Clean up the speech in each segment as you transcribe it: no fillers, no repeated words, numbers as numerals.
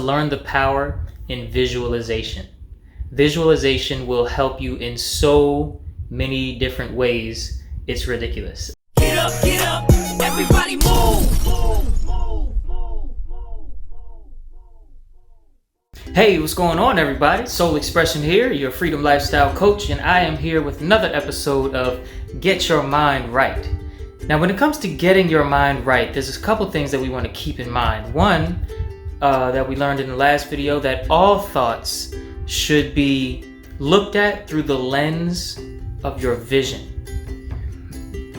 learn the power in visualization. Visualization will help you in so many different ways. It's ridiculous. Get up, everybody move. Hey, what's going on, everybody? Soul Expression here, your freedom lifestyle coach, and I am here with another episode of Get Your Mind Right. Now, when it comes to getting your mind right, there's a couple things that we want to keep in mind. One, that we learned in the last video, that all thoughts should be looked at through the lens of your vision.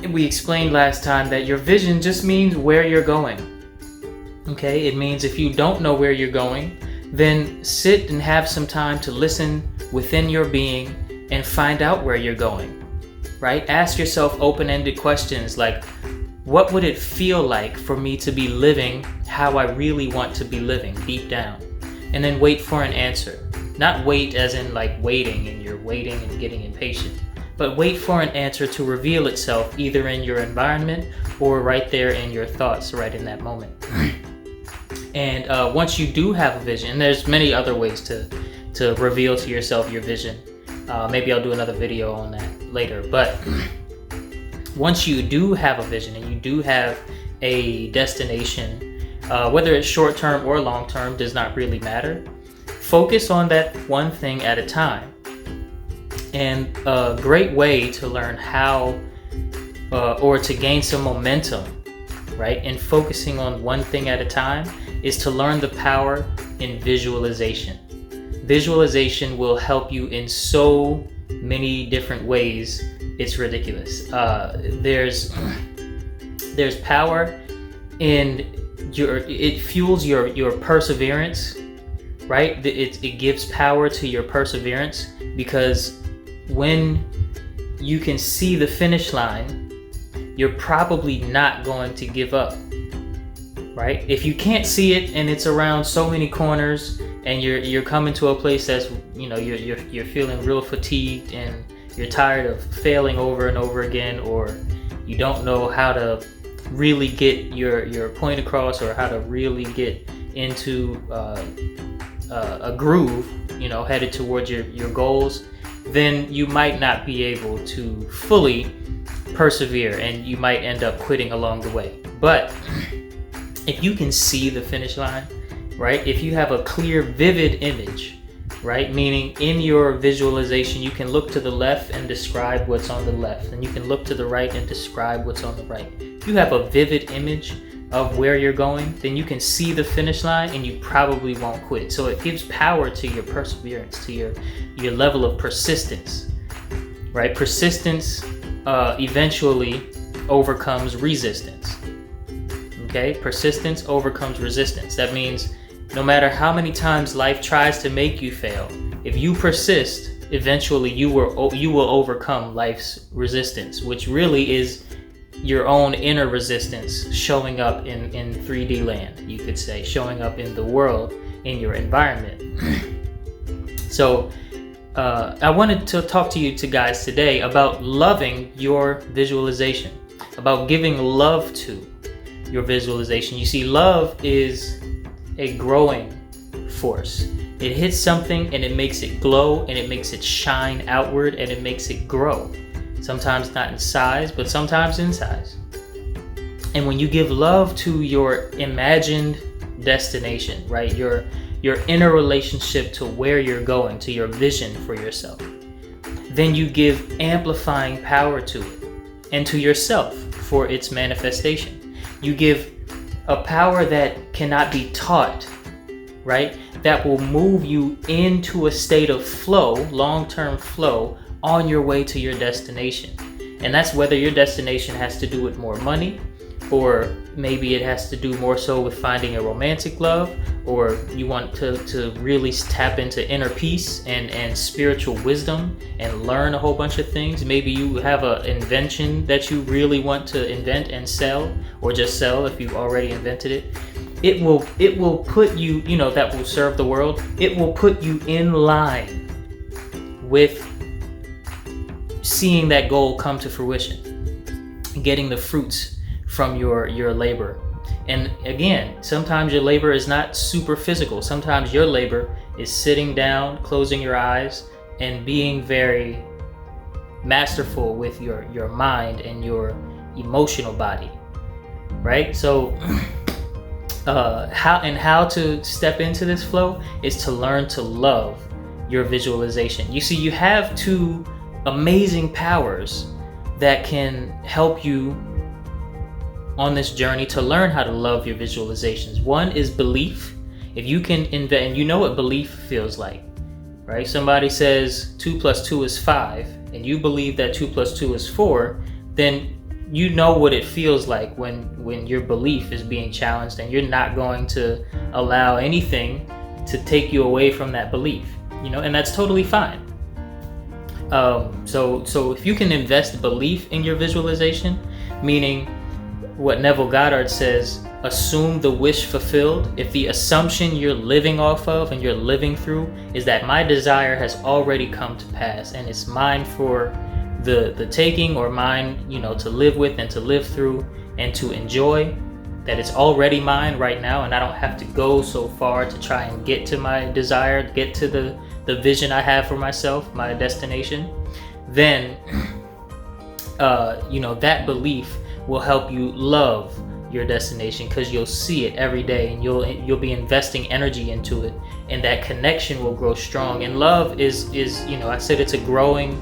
We explained last time that your vision just means where you're going. Okay, it means if you don't know where you're going, then sit and have some time to listen within your being and find out where you're going, right? Ask yourself open-ended questions like, what would it feel like for me to be living how I really want to be living deep down? And then wait for an answer. Not wait as in like waiting and you're waiting and getting impatient, but wait for an answer to reveal itself either in your environment or right there in your thoughts right in that moment. And once you do have a vision, there's many other ways to reveal to yourself your vision. Maybe I'll do another video on that later. But once you do have a vision and you do have a destination, whether it's short-term or long-term, does not really matter. Focus on that one thing at a time. And a great way to learn how or to gain some momentum, right, in focusing on one thing at a time is to learn the power in visualization. Visualization will help you in so many different ways. It's ridiculous. There's power in it fuels your perseverance, right? It gives power to your perseverance, because when you can see the finish line, you're probably not going to give up, right? If you can't see it and it's around so many corners and you're coming to a place that's, you're feeling real fatigued and you're tired of failing over and over again, or you don't know how to really get your point across or how to really get into a groove, headed towards your goals, then you might not be able to fully persevere and you might end up quitting along the way. But if you can see the finish line, right? If you have a clear, vivid image, right? Meaning in your visualization, you can look to the left and describe what's on the left, and you can look to the right and describe what's on the right. If you have a vivid image of where you're going, then you can see the finish line and you probably won't quit. So it gives power to your perseverance, to your level of persistence, right? Persistence eventually overcomes resistance. Okay, persistence overcomes resistance. That means no matter how many times life tries to make you fail, if you persist, eventually you will overcome life's resistance, which really is your own inner resistance showing up in 3D land, you could say, showing up in the world, in your environment. So I wanted to talk to you guys today about loving your visualization, about giving love to your visualization. You see, love is a growing force. It hits something and it makes it glow and it makes it shine outward and it makes it grow. Sometimes not in size, but sometimes in size. And when you give love to your imagined destination, right? Your inner relationship to where you're going, to your vision for yourself, then you give amplifying power to it and to yourself for its manifestation. You give a power that cannot be taught, right? That will move you into a state of flow, long-term flow, on your way to your destination. And that's whether your destination has to do with more money, or maybe it has to do more so with finding a romantic love, or you want to really tap into inner peace and spiritual wisdom and learn a whole bunch of things. Maybe you have an invention that you really want to invent and sell, or just sell if you've already invented it. It will put you, that will serve the world. It will put you in line with seeing that goal come to fruition, getting the fruits from your labor. And again, sometimes your labor is not super physical. Sometimes your labor is sitting down, closing your eyes, and being very masterful with your mind and your emotional body, right? So how to step into this flow is to learn to love your visualization. You see, you have two amazing powers that can help you on this journey to learn how to love your visualizations. One is belief. If you can invest, and you know what belief feels like, right? Somebody says 2 + 2 is 5, and you believe that 2 + 2 is 4, then you know what it feels like when your belief is being challenged, and you're not going to allow anything to take you away from that belief, and that's totally fine. So if you can invest belief in your visualization, meaning what Neville Goddard says, assume the wish fulfilled. If the assumption you're living off of and you're living through is that my desire has already come to pass and it's mine for the taking, or mine, to live with and to live through and to enjoy, that it's already mine right now, and I don't have to go so far to try and get to my desire, get to the vision I have for myself, my destination, then that belief will help you love your destination, because you'll see it every day and you'll be investing energy into it, and that connection will grow strong. And love is I said it's a growing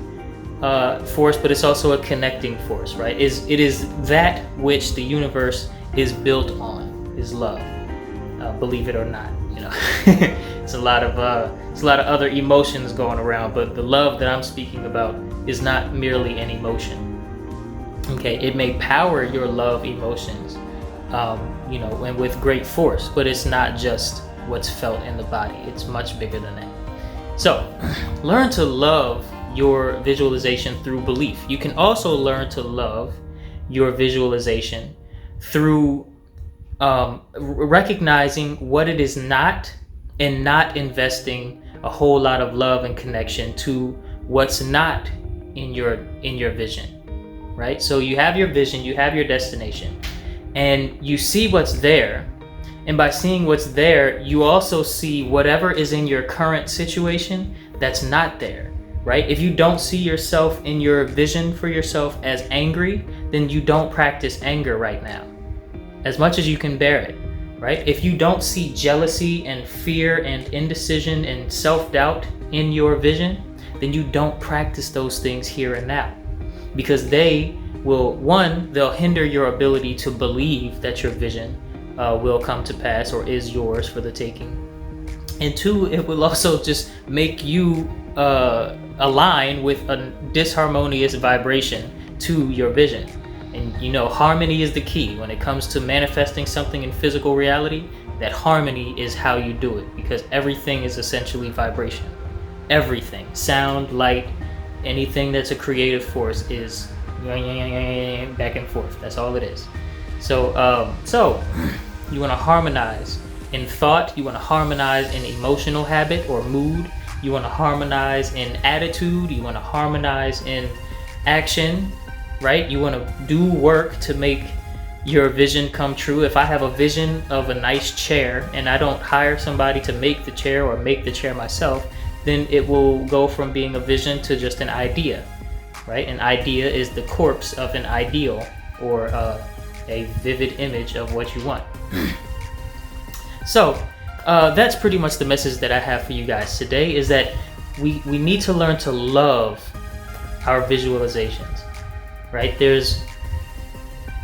force, but it's also a connecting force, right? It is that which the universe is built on, is love. Believe it or not, it's a lot of other emotions going around, but the love that I'm speaking about is not merely an emotion. Okay, it may power your love emotions, and with great force, but it's not just what's felt in the body. It's much bigger than that. So, learn to love your visualization through belief. You can also learn to love your visualization through recognizing what it is not, and not investing a whole lot of love and connection to what's not in your vision. Right? So you have your vision, you have your destination, and you see what's there. And by seeing what's there, you also see whatever is in your current situation that's not there, right? If you don't see yourself in your vision for yourself as angry, then you don't practice anger right now, as much as you can bear it, right? If you don't see jealousy and fear and indecision and self-doubt in your vision, then you don't practice those things here and now. Because they will, one, they'll hinder your ability to believe that your vision will come to pass or is yours for the taking. And two, it will also just make you align with a disharmonious vibration to your vision. And harmony is the key when it comes to manifesting something in physical reality. That harmony is how you do it, because everything is essentially vibration. Everything, sound, light, anything that's a creative force is back and forth. That's all it is. So you want to harmonize in thought, you want to harmonize in emotional habit or mood, you want to harmonize in attitude, you want to harmonize in action, right? You want to do work to make your vision come true. If I have a vision of a nice chair and I don't hire somebody to make the chair or make the chair myself, then it will go from being a vision to just an idea, right? An idea is the corpse of an ideal, or a vivid image of what you want. So that's pretty much the message that I have for you guys today, is that we need to learn to love our visualizations, right? There's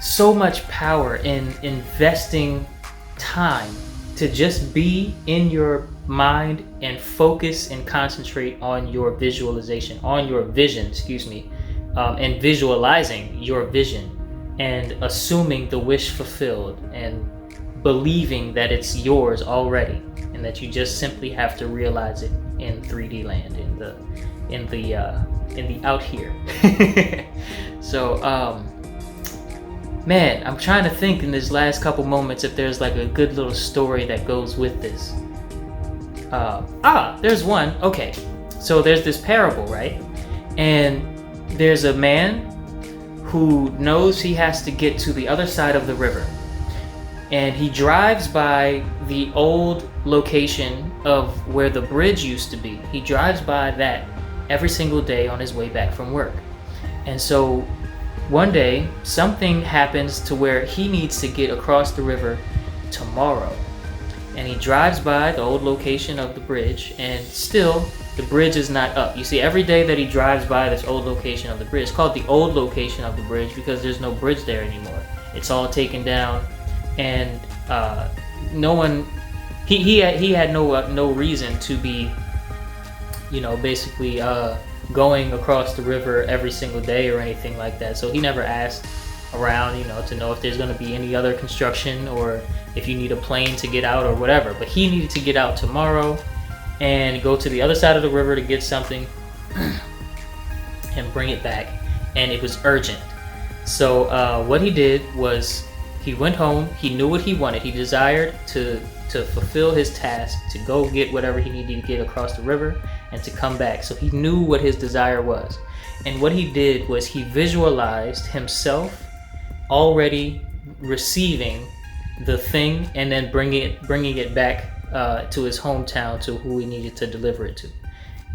so much power in investing time to just be in your mind and focus and concentrate on your visualization, on your vision, and visualizing your vision and assuming the wish fulfilled and believing that it's yours already and that you just simply have to realize it in 3D land, in the out here. So man, I'm trying to think in this last couple moments if there's like a good little story that goes with this. There's one. Okay, so there's this parable, right? And there's a man who knows he has to get to the other side of the river. and he drives by the old location of where the bridge used to be. He drives by that every single day on his way back from work. And so one day something happens to where he needs to get across the river tomorrow. And he drives by the old location of the bridge, and still the bridge is not up. You see, every day that he drives by this old location of the bridge, it's called the old location of the bridge because there's no bridge there anymore. It's all taken down, and no one, he had no reason to be, basically going across the river every single day or anything like that. So he never asked around, to know if there's going to be any other construction or if you need a plane to get out or whatever. But he needed to get out tomorrow and go to the other side of the river to get something and bring it back, and it was urgent. So what he did was he went home. He knew what he wanted. He desired to fulfill his task, to go get whatever he needed to get across the river and to come back. So he knew what his desire was, and what he did was he visualized himself already receiving the thing and then bringing it back to his hometown, to who he needed to deliver it to.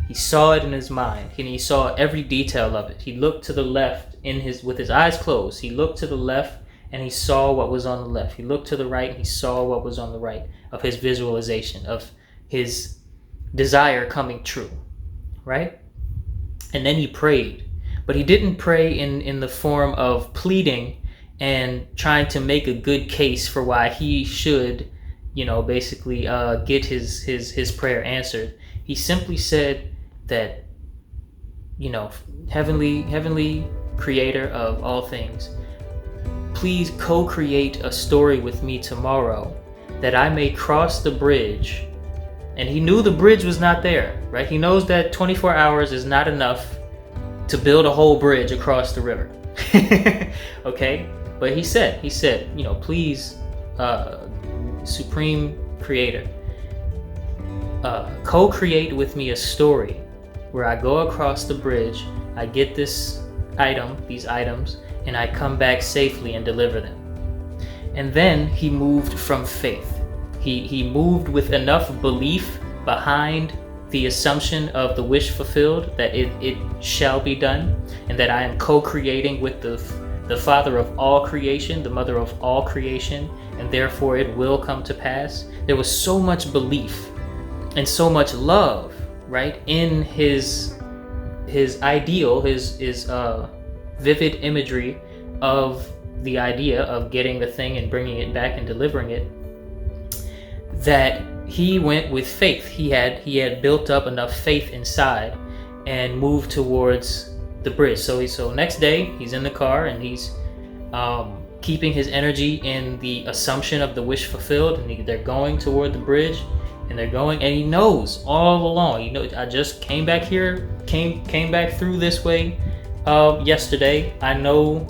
He saw it in his mind, and he saw every detail of it. He looked to the left with his eyes closed. He looked to the left and he saw what was on the left. He looked to the right and he saw what was on the right of his visualization, of his desire coming true, right? And then he prayed, but he didn't pray in the form of pleading and trying to make a good case for why he should, basically get his prayer answered. He simply said that, heavenly creator of all things, please co-create a story with me tomorrow that I may cross the bridge. And he knew the bridge was not there, right? He knows that 24 hours is not enough to build a whole bridge across the river. Okay? But he said, please, Supreme Creator, co-create with me a story where I go across the bridge, I get these items, and I come back safely and deliver them. And then he moved from faith. He moved with enough belief behind the assumption of the wish fulfilled, that it shall be done, and that I am co-creating with the Father of all creation, the Mother of all creation, and therefore it will come to pass. There was so much belief and so much love, right, in his ideal, his vivid imagery of the idea of getting the thing and bringing it back and delivering it, that he went with faith. He had built up enough faith inside and moved towards the bridge. So next day he's in the car and he's keeping his energy in the assumption of the wish fulfilled, and they're going toward the bridge, and they're going, and he knows all along, I just came back here, came back through this way yesterday. I know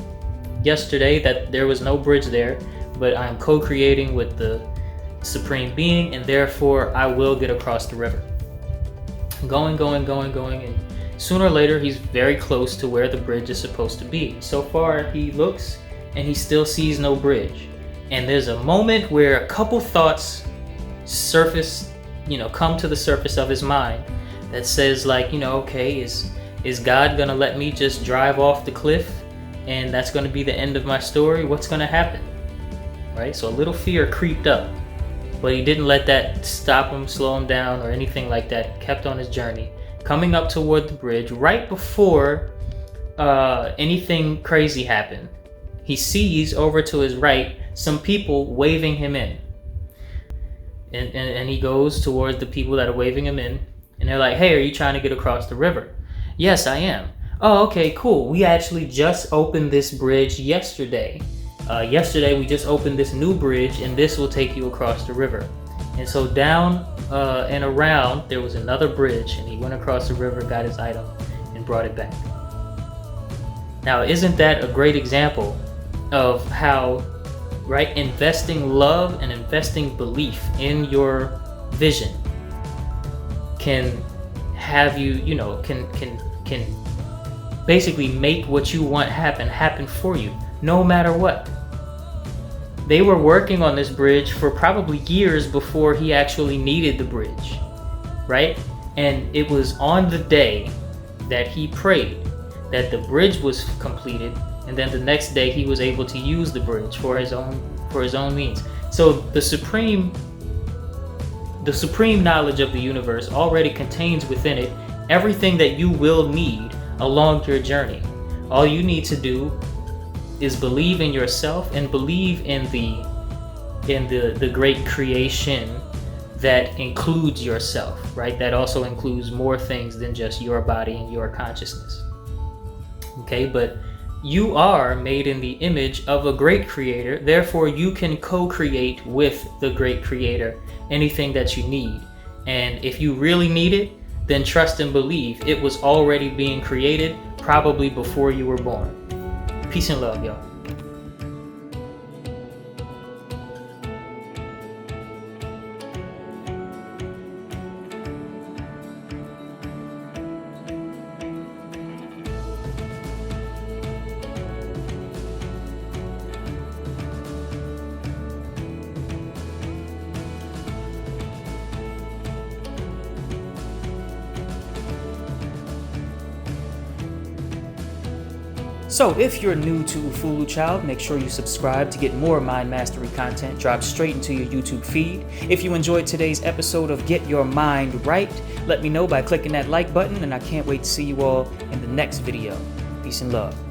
yesterday that there was no bridge there, but I'm co-creating with the Supreme Being, and therefore I will get across the river. Going, and sooner or later he's very close to where the bridge is supposed to be. So far he looks and he still sees no bridge. And there's a moment where a couple thoughts surface, come to the surface of his mind that says, like, okay, is God gonna let me just drive off the cliff and that's gonna be the end of my story? What's gonna happen? Right? So a little fear creeped up, but he didn't let that stop him, slow him down, or anything like that. He kept on his journey, coming up toward the bridge. Right before anything crazy happened, he sees over to his right some people waving him in. And he goes towards the people that are waving him in, and they're like, hey, are you trying to get across the river? Yes, I am. Oh, okay, cool. We actually just opened this bridge yesterday. Yesterday we just opened this new bridge, and this will take you across the river. And so down and around there was another bridge, and he went across the river, got his item, and brought it back. Now, isn't that a great example of how, right, investing love and investing belief in your vision can have you, can basically make what you want happen for you, no matter what. They were working on this bridge for probably years before he actually needed the bridge, right? And it was on the day that he prayed that the bridge was completed, and then the next day he was able to use the bridge for his own means. So the supreme knowledge of the universe already contains within it everything that you will need along your journey. All you need to do is believe in yourself and believe in the great creation that includes yourself, right? That also includes more things than just your body and your consciousness. Okay, but you are made in the image of a great creator, therefore you can co-create with the great creator anything that you need. And if you really need it, then trust and believe it was already being created, probably before you were born. Peace and love, y'all. So if you're new to Ufulu Child, make sure you subscribe to get more mind mastery content dropped straight into your YouTube feed. If you enjoyed today's episode of Get Your Mind Right, let me know by clicking that like button, and I can't wait to see you all in the next video. Peace and love.